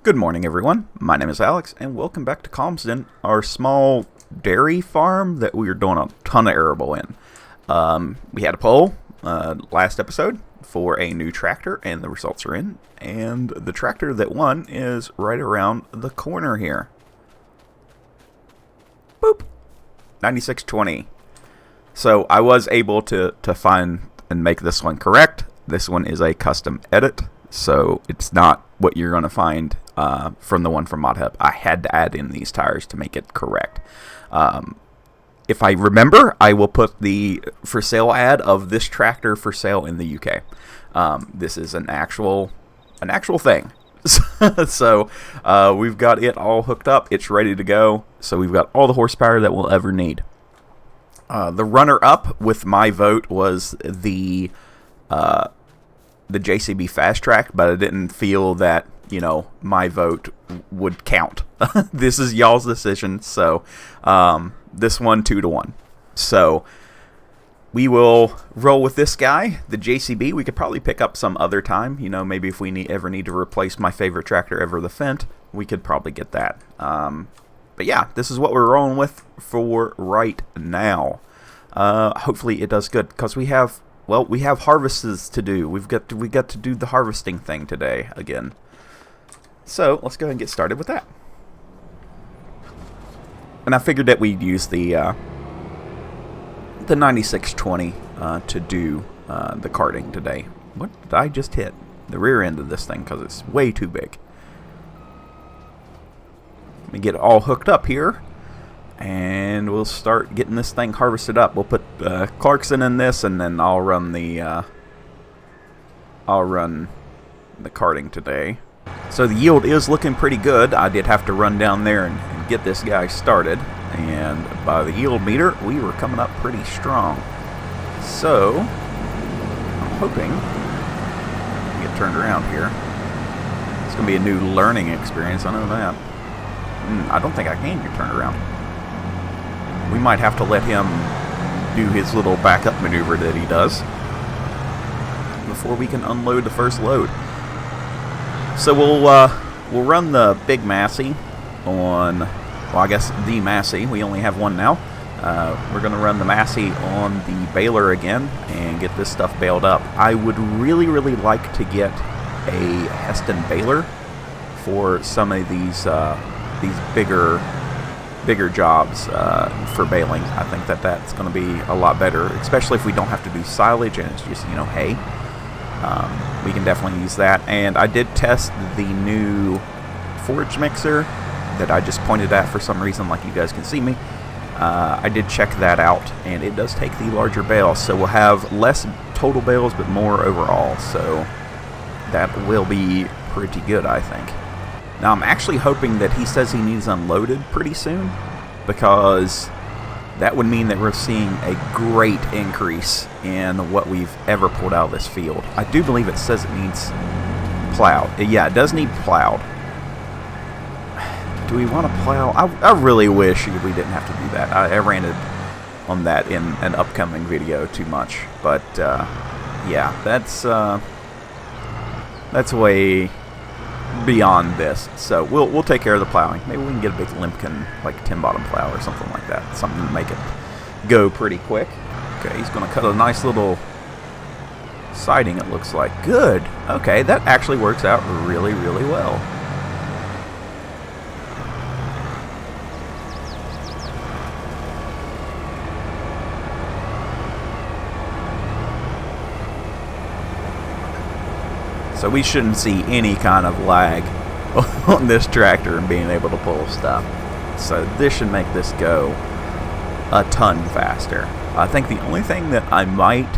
Good morning, everyone. My name is Alex, and welcome back to Calmsden, our small dairy farm that we are doing a ton of arable in. We had a poll last episode for a new tractor, and the results are in. And the tractor that won is right around the corner here. Boop! 9620. So I was able to find and make this one correct. This one is a custom edit, so it's not what you're going to find from the one from ModHub. I had to add in these tires to make it correct. If I remember, I will put the for sale ad of this tractor for sale in the UK. This is an actual thing. So we've got it all hooked up. It's ready to go. So we've got all the horsepower that we'll ever need. The runner-up with my vote was the JCB Fast Track, but I didn't feel that, you know, my vote would count. This is y'all's decision, so this one 2-1. So we will roll with this guy, the JCB. We could probably pick up some other time, you know, maybe if we ever need to replace my favorite tractor ever, the Fendt, we could probably get that. But yeah, this is what we're rolling with for right now. Hopefully it does good, because we have harvests to do. We got to do the harvesting thing today again. So let's go ahead and get started with that. And I figured that we'd use the 9620 to do the carting today. What did I just hit? The rear end of this thing, because it's way too big. Let me get it all hooked up here, and we'll start getting this thing harvested up. We'll put Clarkson in this, and then I'll run the carting today. So the yield is looking pretty good. I did have to run down there and get this guy started, and by the yield meter, we were coming up pretty strong. So I'm hoping we get turned around here. It's going to be a new learning experience, I know that. I don't think I can get turned around. We might have to let him do his little backup maneuver that he does before we can unload the first load. So we'll run the big Massey on, well, I guess the Massey. We only have one now. We're going to run the Massey on the baler again and get this stuff baled up. I would really like to get a Heston baler for some of these bigger jobs for baling. I think that's going to be a lot better, especially if we don't have to do silage and it's just, you know, hay. We can definitely use that. And I did test the new forage mixer that I just pointed at for some reason, like you guys can see me. I did check that out, and it does take the larger bales, so we'll have less total bales but more overall, so that will be pretty good, I think. Now I'm actually hoping that he says he needs unloaded pretty soon, because that would mean that we're seeing a great increase in what we've ever pulled out of this field. I do believe it says it needs plowed. Yeah, it does need plowed. Do we want to plow? I really wish we didn't have to do that. I ranted on that in an upcoming video too much. But yeah, that's way beyond this. So we'll take care of the plowing. Maybe we can get a big Limpkin, like 10-bottom plow or something like that. Something to make it go pretty quick. Okay, he's going to cut a nice little siding, it looks like. Good. Okay, that actually works out really well. So we shouldn't see any kind of lag on this tractor and being able to pull stuff. So this should make this go a ton faster. I think the only thing that I might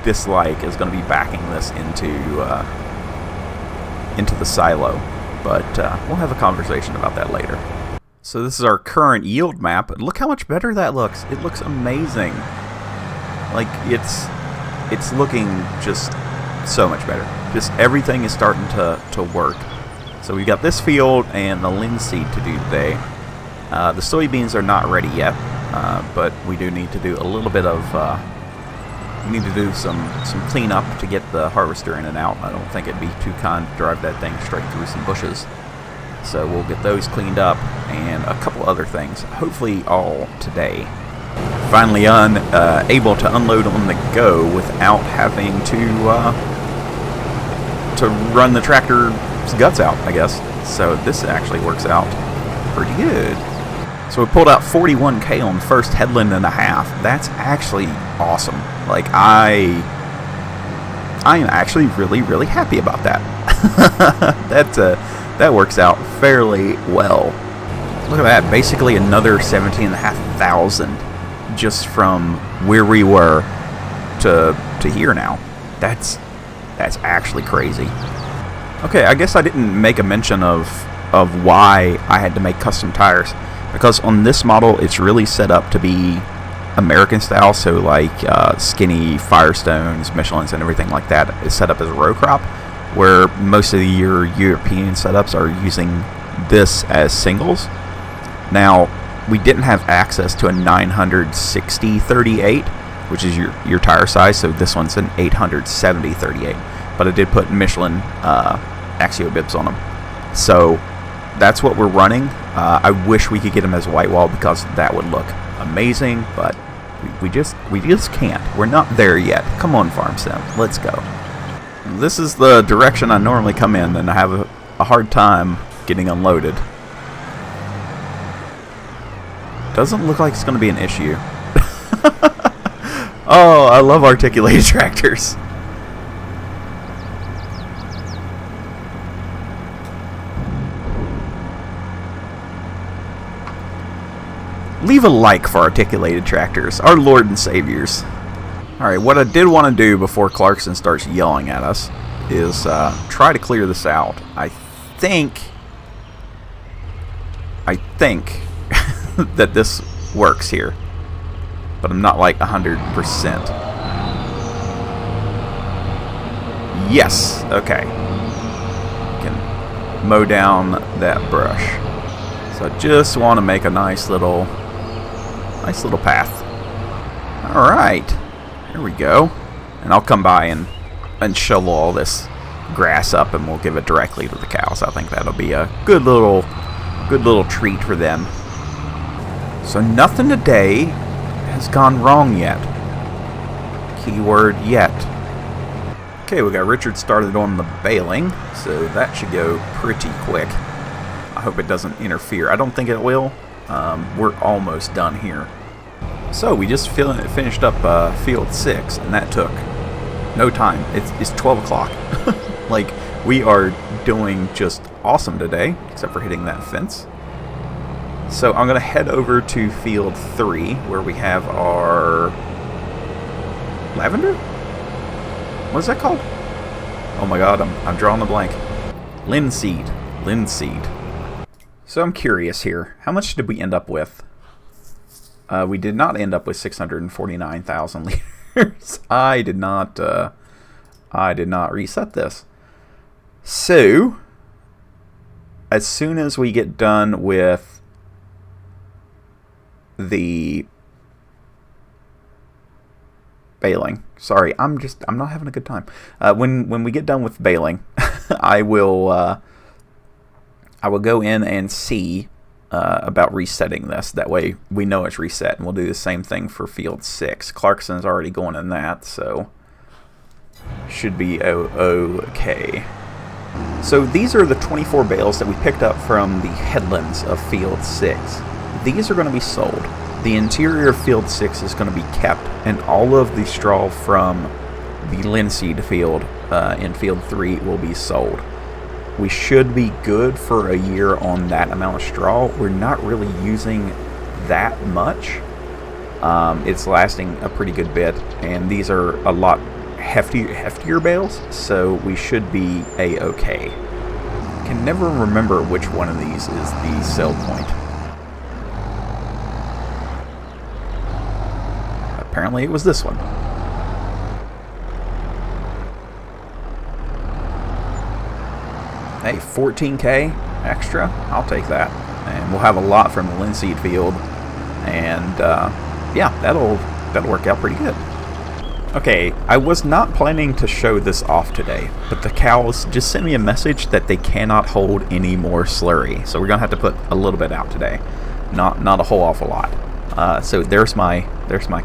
dislike is going to be backing this into the silo. But we'll have a conversation about that later. So this is our current yield map. Look how much better that looks. It looks amazing. Like it's looking just so much better. Just everything is starting to work. So we've got this field and the linseed to do today. The soybeans are not ready yet, but we do need to do a little bit of we need to do some cleanup to get the harvester in and out. I don't think it'd be too kind to drive that thing straight through some bushes. So we'll get those cleaned up and a couple other things, hopefully all today. Finally able to unload on the go without having to run the tractor's guts out, I guess. So this actually works out pretty good. So we pulled out 41K on the first headland and a half. That's actually awesome. Like, I am actually really, really happy about that. That works out fairly well. Look at that, basically another 17,500 just from where we were to here now. That's actually crazy. Okay, I guess I didn't make a mention of why I had to make custom tires, because on this model it's really set up to be American style, so like skinny Firestones, Michelins, and everything like that is set up as a row crop, where most of your European setups are using this as singles. Now, we didn't have access to a 960/38, which is your tire size, so this one's an 870/38, but I did put Michelin Axio bibs on them. So that's what we're running. I wish we could get them as white wall, because that would look amazing, but we just can't. We're not there yet. Come on, Farm Sim, let's go. This is the direction I normally come in, and I have a hard time getting unloaded. Doesn't look like it's going to be an issue. Oh, I love articulated tractors. Leave a like for articulated tractors, our Lord and Saviors. Alright, what I did want to do before Clarkson starts yelling at us is try to clear this out. I think that this works here, but I'm not like 100%. Yes, okay. Can mow down that brush. So I just want to make a nice little path. All right, here we go. And I'll come by and shovel all this grass up, and we'll give it directly to the cows. I think that'll be a good little treat for them. So nothing today has gone wrong yet. Keyword yet. Okay, we got Richard started on the baling, so that should go pretty quick. I hope it doesn't interfere. I don't think it will. We're almost done here. So we just finished up field 6, and that took no time. It's 12 o'clock. Like, we are doing just awesome today, except for hitting that fence. So I'm going to head over to field 3, where we have our lavender? What is that called? Oh my god, I'm drawing a blank. Linseed. So I'm curious here. How much did we end up with? We did not end up with 649,000 liters. I did not reset this. So, as soon as we get done with the baling, sorry, I'm not having a good time. When we get done with baling, I will go in and see about resetting this. That way we know it's reset, and we'll do the same thing for field 6. Clarkson's already going in that, so should be okay. So these are the 24 bales that we picked up from the headlands of field 6. These are going to be sold. The interior of field 6 is going to be kept, and all of the straw from the linseed field in field 3 will be sold. We should be good for a year on that amount of straw. We're not really using that much. It's lasting a pretty good bit, and these are a lot heftier bales, so we should be a-okay. I can never remember which one of these is the sell point. Apparently it was this one. Hey, 14K extra, I'll take that. And we'll have a lot from the linseed field, and yeah, that'll work out pretty good. Okay, I was not planning to show this off today, but the cows just sent me a message that they cannot hold any more slurry, so we're gonna have to put a little bit out today, not a whole awful lot. So there's my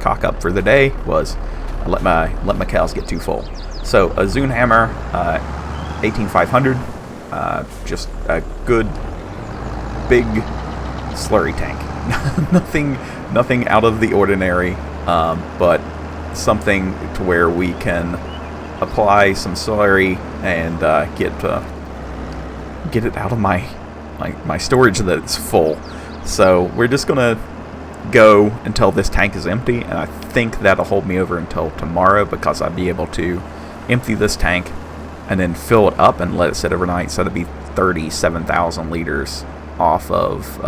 cock up for the day. Was I let my cows get too full. So a Zune hammer, 18500, just a good big slurry tank. nothing out of the ordinary, but something to where we can apply some slurry and get it out of my storage that's full. So we're just gonna go until this tank is empty, and I think that'll hold me over until tomorrow, because I'll be able to empty this tank and then fill it up and let it sit overnight. So that'd be 37,000 liters off of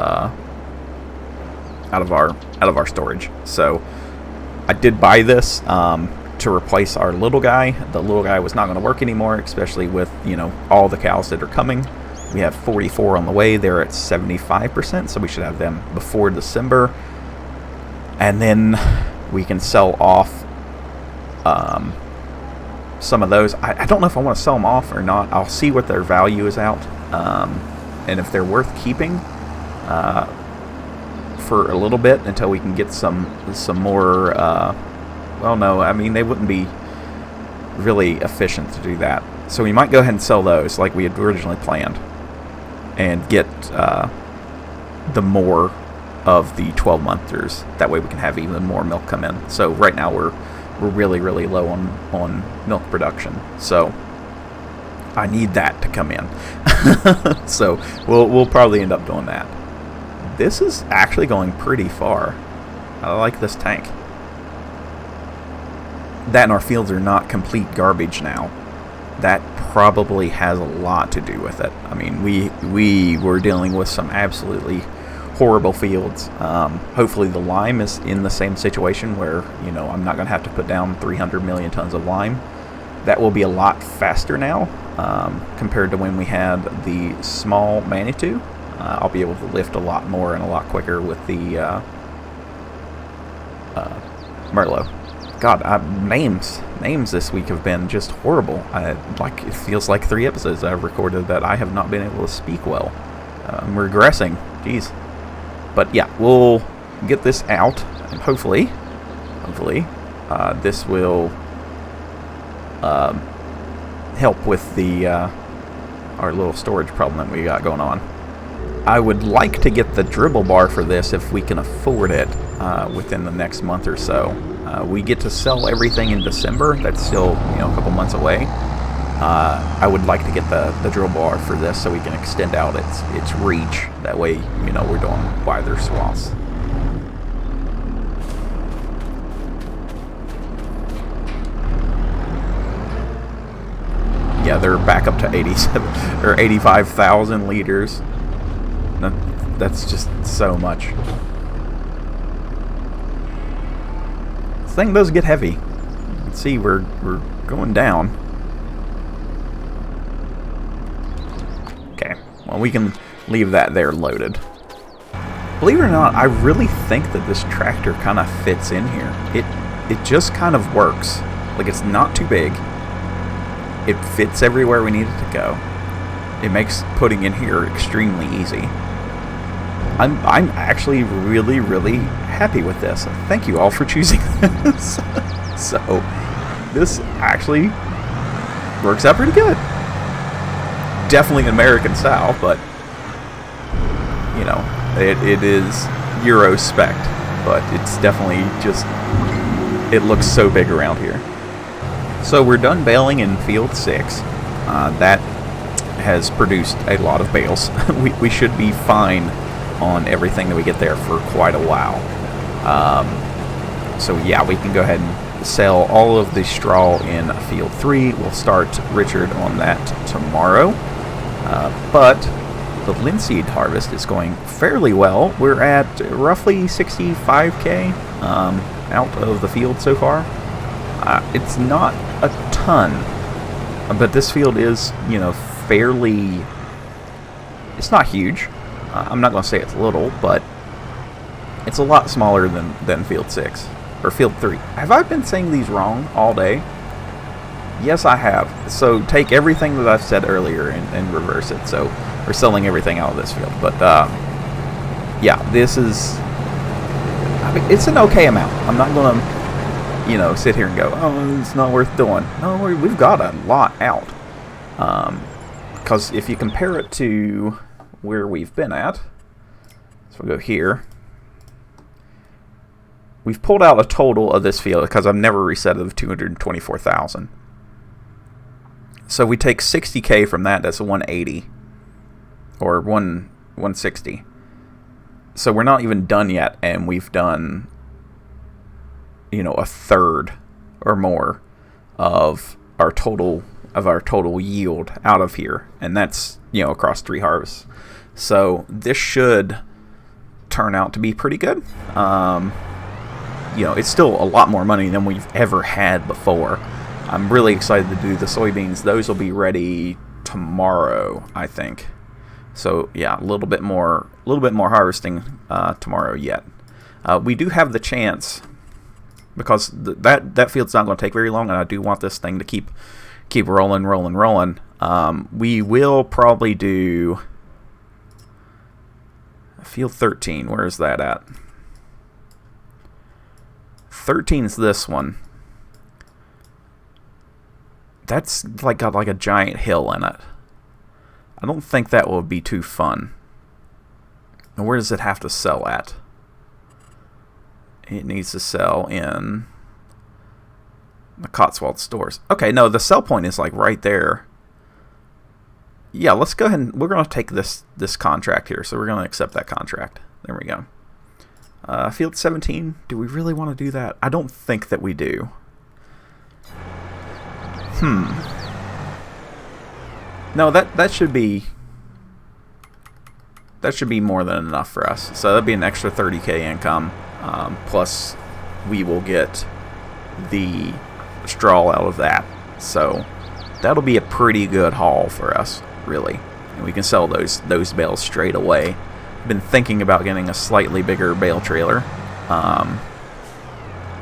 out of our storage. So I did buy this to replace our little guy. The little guy was not going to work anymore, especially with, you know, all the cows that are coming. We have 44 on the way. They're at 75%, so we should have them before December. And then we can sell off some of those. I don't know if I want to sell them off or not. I'll see what their value is out, and if they're worth keeping for a little bit until we can get some more. Well, no, I mean, they wouldn't be really efficient to do that. So we might go ahead and sell those like we had originally planned, and get the more of the 12-monthers. That way we can have even more milk come in. So right now we're really low on milk production. So I need that to come in. So we'll probably end up doing that. This is actually going pretty far. I like this tank. That and our fields are not complete garbage now. That probably has a lot to do with it. I mean, we were dealing with some absolutely horrible fields. Hopefully the lime is in the same situation where, you know, I'm not going to have to put down 300 million tons of lime. That will be a lot faster now compared to when we had the small Manitou. I'll be able to lift a lot more and a lot quicker with the Merlot. God, names this week have been just horrible. Like, it feels like 3 episodes I've recorded that I have not been able to speak well. I'm regressing. Jeez. But yeah, we'll get this out, and hopefully, this will help with the our little storage problem that we got going on. I would like to get the dribble bar for this if we can afford it within the next month or so. We get to sell everything in December. That's still, you know, a couple months away. I would like to get the drill bar for this so we can extend out its reach. That way, you know, we're doing wider swaths. Yeah, they're back up to 87 or 85,000 liters. That's just so much. This thing does get heavy. Let's see, we're going down. Okay, well, we can leave that there loaded. Believe it or not, I really think that this tractor kind of fits in here. It just kind of works. Like, it's not too big. It fits everywhere we need it to go. It makes putting in here extremely easy. I'm actually really happy with this. Thank you all for choosing this. So this actually works out pretty good. Definitely an American style, but you know, it is Euro spec, but it's definitely just, it looks so big around here. So we're done baling in field 6. That has produced a lot of bales. we should be fine on everything that we get there for quite a while. So yeah, we can go ahead and sell all of the straw in field 3. We'll start Richard on that tomorrow. But the linseed harvest is going fairly well. We're at roughly 65k out of the field so far. It's not a ton, but this field is, you know, fairly, it's not huge. I'm not going to say it's little, but it's a lot smaller than field 6, or field 3. Have I been saying these wrong all day? Yes, I have. So take everything that I've said earlier and reverse it. So we're selling everything out of this field. But yeah, this is, I mean, it's an okay amount. I'm not going to, you know, sit here and go, oh, it's not worth doing. No, we've got a lot out. Because if you compare it to where we've been at, so we'll go here. We've pulled out a total of this field because I've never reset it of 224,000. So we take 60K from that. That's a 180 or 160. So we're not even done yet, and we've done, you know, a third or more of our total yield out of here, and that's, you know, across 3 harvests. So this should turn out to be pretty good. You know, it's still a lot more money than we've ever had before. I'm really excited to do the soybeans. Those will be ready tomorrow, I think. So yeah, a little bit more harvesting tomorrow yet. We do have the chance, because that field's not going to take very long, and I do want this thing to keep rolling. We will probably do field 13. Where is that at? 13 is this one. That's like got like a giant hill in it. I don't think that will be too fun. And where does it have to sell at? It needs to sell in the COTSWOLDS stores. Okay, no, the sell point is like right there. Yeah, let's go ahead and we're going to take this contract here. So we're going to accept that contract. There we go. Field 17. Do we really want to do that? I don't think that we do. No, that should be more than enough for us. So that'd be an extra 30K income. Plus, we will get the straw out of that. So that'll be a pretty good haul for us, really. And we can sell those bales straight away. Been thinking about getting a slightly bigger bale trailer.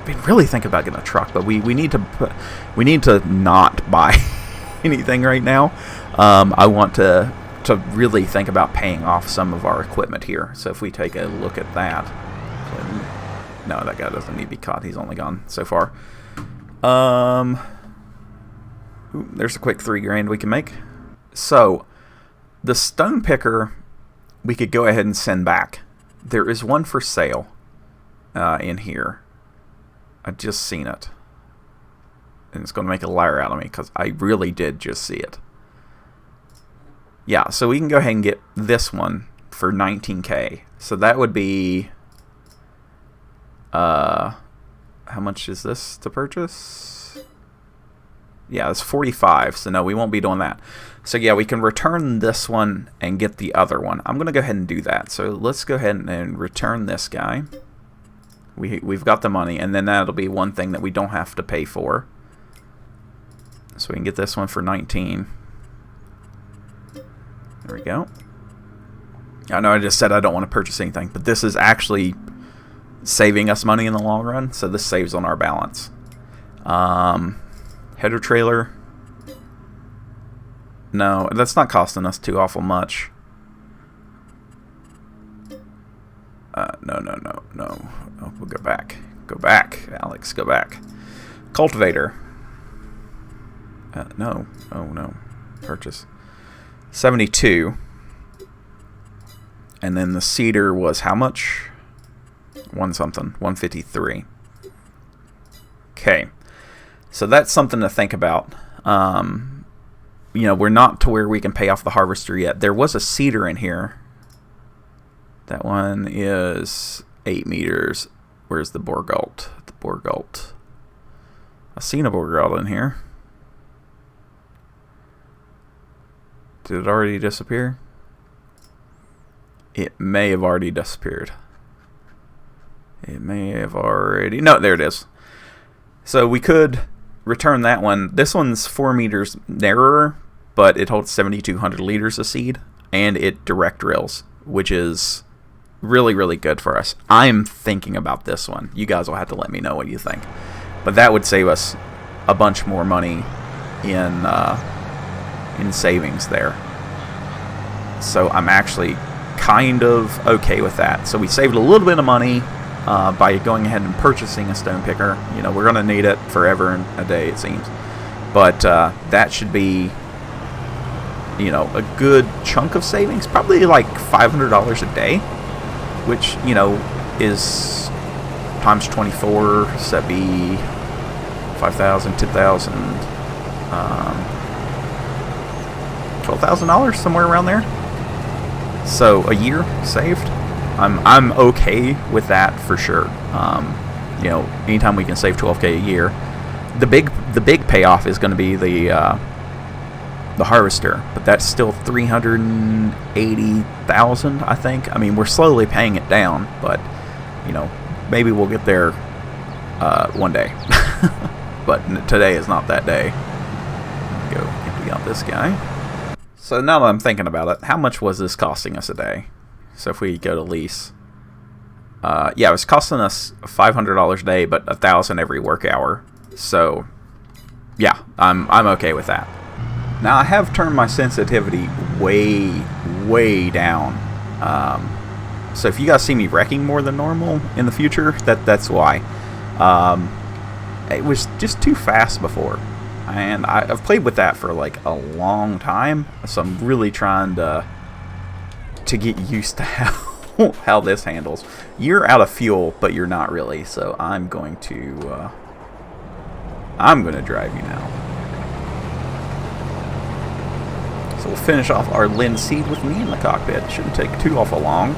Been really thinking about getting a truck, but we need to not buy anything right now. I want to really think about paying off some of our equipment here. So if we take a look at that, no, that guy doesn't need to be caught. He's only gone so far. There's a quick $3,000 we can make. So the stone picker, we could go ahead and send back. There is one for sale in here. I just seen it. And it's going to make a liar out of me because I really did just see it. Yeah, so we can go ahead and get this one for 19K. So that would be... how much is this to purchase? Yeah, it's 45. So no, we won't be doing that. So yeah, we can return this one and get the other one. I'm going to go ahead and do that. So let's go ahead and return this guy. We've got the money, and then that'll be one thing that we don't have to pay for. So we can get this one for 19. There we go. I know I just said I don't want to purchase anything, but this is actually saving us money in the long run, so this saves on our balance. Header trailer. No, that's not costing us too awful much. No. Oh, we'll go back. Go back, Alex. Go back. Cultivator. No. Oh, no. Purchase. 72. And then the cedar was how much? 153. Okay. So that's something to think about. You know, we're not to where we can pay off the harvester yet. There was a cedar in here. That one is 8 meters. Where's the Borgalt? The Borgalt. I've seen a Borgalt in here. Did it already disappear? It may have already disappeared. It may have already... No, there it is. So we could return that one. This one's 4 meters narrower, but it holds 7,200 liters of seed, and it direct drills, which is really, really good for us. I'm thinking about this one. You guys will have to let me know what you think. But that would save us a bunch more money in savings there. So I'm actually kind of okay with that. So we saved a little bit of money by going ahead and purchasing a stone picker. You know, we're going to need it forever and a day, it seems. But that should be, you know, a good chunk of savings. Probably like $500 a day, which, you know, is times 24, so that'd be 5,000, 10,000, $12,000, somewhere around there. So a year saved. I'm okay with that for sure. You know, anytime we can save $12K a year, the big payoff is going to be the harvester, but that's still $380,000, I think. I mean, we're slowly paying it down, but you know, maybe we'll get there one day. But today is not that day. Go empty out this guy. So now that I'm thinking about it, how much was this costing us a day? So if we go to lease, yeah, it was costing us $500 a day, but $1,000 every work hour. So yeah, I'm okay with that. Now I have turned my sensitivity way down. So if you guys see me wrecking more than normal in the future, that's why. It was just too fast before, and I've played with that for like a long time. So I'm really trying to get used to how this handles. You're out of fuel, but you're not really. So I'm going to drive you now. So we'll finish off our linseed with me in the cockpit. Shouldn't take too awful long.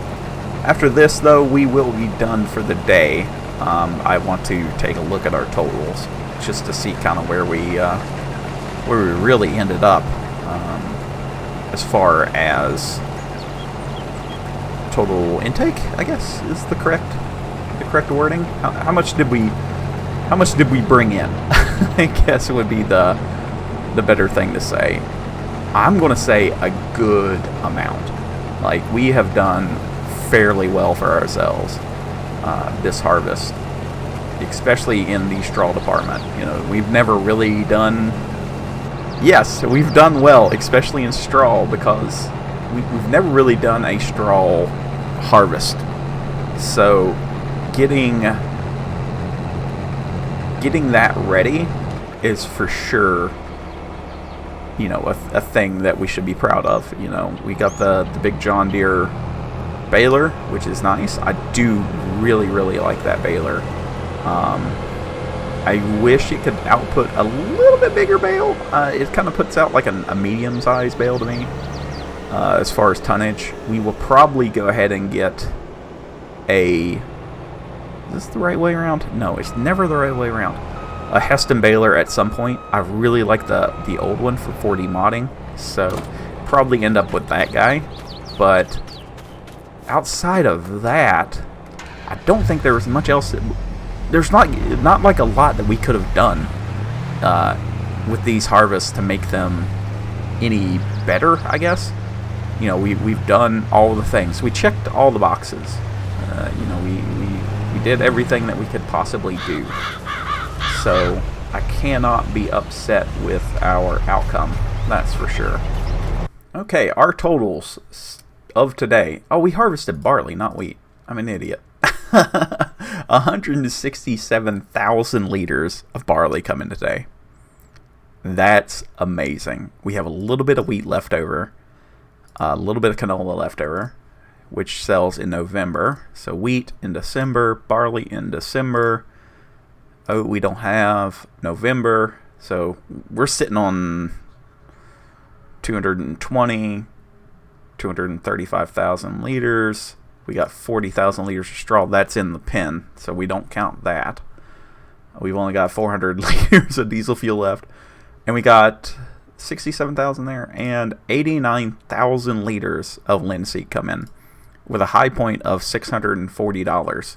After this, though, we will be done for the day. I want to take a look at our totals just to see kind of where we really ended up as far as total intake, I guess is the correct wording. How much did we bring in? I guess it would be the better thing to say. I'm going to say a good amount. Like, we have done fairly well for ourselves this harvest, especially in the straw department. You know, we've never really done. Yes, we've done well, especially in straw, because we've never really done a straw harvest. So getting that ready is for sure, you know, a thing that we should be proud of. You know, we got the big John Deere baler, which is nice. I do really like that baler. I wish it could output a little bit bigger bale. It kind of puts out like a medium-sized bale to me. As far as tonnage, we will probably go ahead and get a... Is this the right way around? No, it's never the right way around. A Heston baler at some point. I really like the old one for 4D modding, so probably end up with that guy. But outside of that, I don't think there was much else. There's not like a lot that we could have done with these harvests to make them any better, I guess. You know, we've done all the things. We checked all the boxes. You know, we did everything that we could possibly do. So I cannot be upset with our outcome. That's for sure. Okay, our totals of today. Oh, we harvested barley, not wheat. I'm an idiot. 167,000 liters of barley coming today. That's amazing. We have a little bit of wheat left over, a little bit of canola left over, which sells in November. So wheat in December, barley in December. Oh, we don't have November. So we're sitting on 235,000 liters. We got 40,000 liters of straw. That's in the pen, so we don't count that. We've only got 400 liters of diesel fuel left. And we got 67,000 there and 89,000 liters of linseed come in with a high point of $640.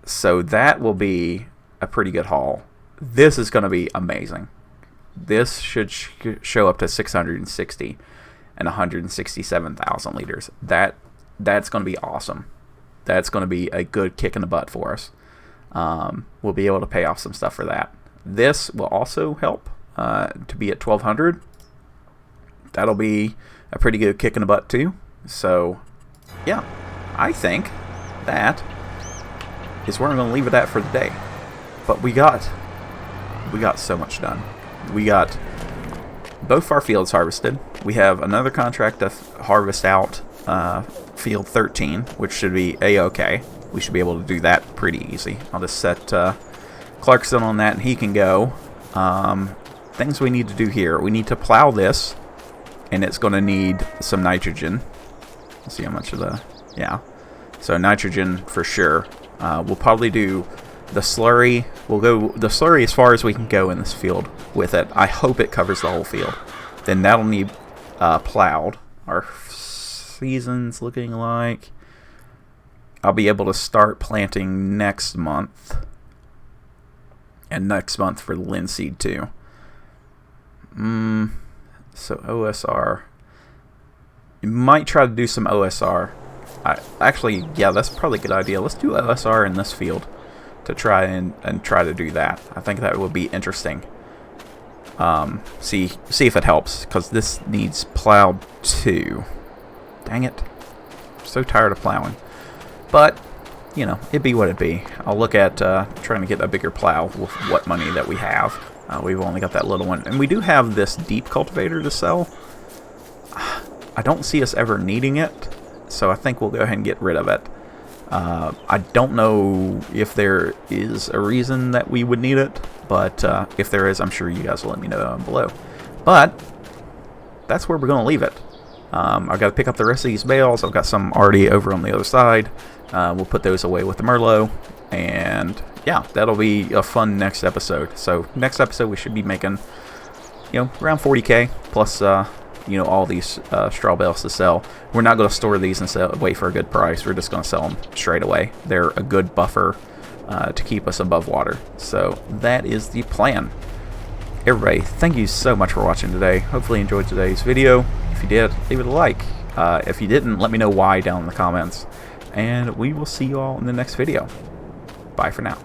So that will be a pretty good haul. This is going to be amazing. This should show up to 660 and 167,000 liters. That's going to be awesome. that's going to be a good kick in the butt for us. We'll be able to pay off some stuff for that. This will also help to be at 1,200. That'll be a pretty good kick in the butt too. So, yeah, I think that is where I'm going to leave it at for the day. But we got so much done. We got both our fields harvested. We have another contract to harvest out field 13, which should be a-okay. We should be able to do that pretty easy. I'll just set Clarkson on that, and he can go. Things we need to do here. We need to plow this, and it's going to need some nitrogen. Let's see how much of the... Yeah. So nitrogen for sure. We'll probably do the slurry. We'll go the slurry as far as we can go in this field with it. I hope it covers the whole field. Then that'll need plowed. Our season's looking like... I'll be able to start planting next month. And next month for the linseed too. So OSR. You might try to do some OSR. Actually, yeah, that's probably a good idea. Let's do OSR in this field to try and try to do that. I think that would be interesting. See if it helps, because this needs plowed too. Dang it. I'm so tired of plowing. But, you know, it'd be what it'd be. I'll look at trying to get a bigger plow with what money that we have. We've only got that little one. And we do have this deep cultivator to sell. I don't see us ever needing it, so I think we'll go ahead and get rid of it. I don't know if there is a reason that we would need it, but if there is, I'm sure you guys will let me know down below. But that's where we're going to leave it. I've got to pick up the rest of these bales. I've got some already over on the other side. We'll put those away with the Merlot, and yeah, that'll be a fun next episode. So next episode we should be making, you know, around 40K plus you know, all these straw bales to sell. We're not going to store these and wait for a good price. We're just going to sell them straight away. They're a good buffer to keep us above water. So that is the plan. Everybody, thank you so much for watching today. Hopefully you enjoyed today's video. If you did, leave it a like. If you didn't, let me know why down in the comments. And we will see you all in the next video. Bye for now.